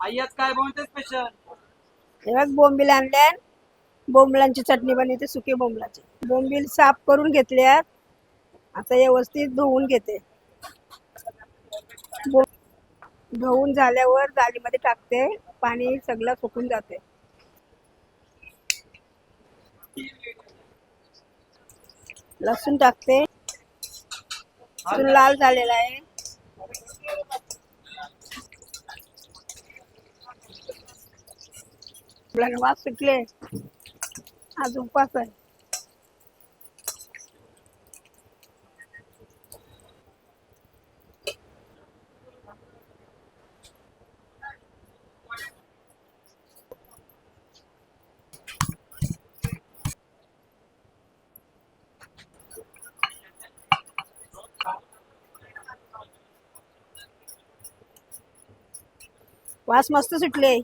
आई आज काय बनवते स्पेशल? हे बघ बोंबील आणल्या. बोंबलांची चटणी बनवते, सुके बोंबलाची. बोंबील साफ करून घेतल्यात. आता व्यवस्थित धुवून घेते. धुवून झाल्यावर जाळीमध्ये टाकते. पाणी सगळं सुकून जाते. लसूण टाकते. लसूण लाल झालेला आहे. वास सुटले. आज उपास आहे. वास मस्त सुटले.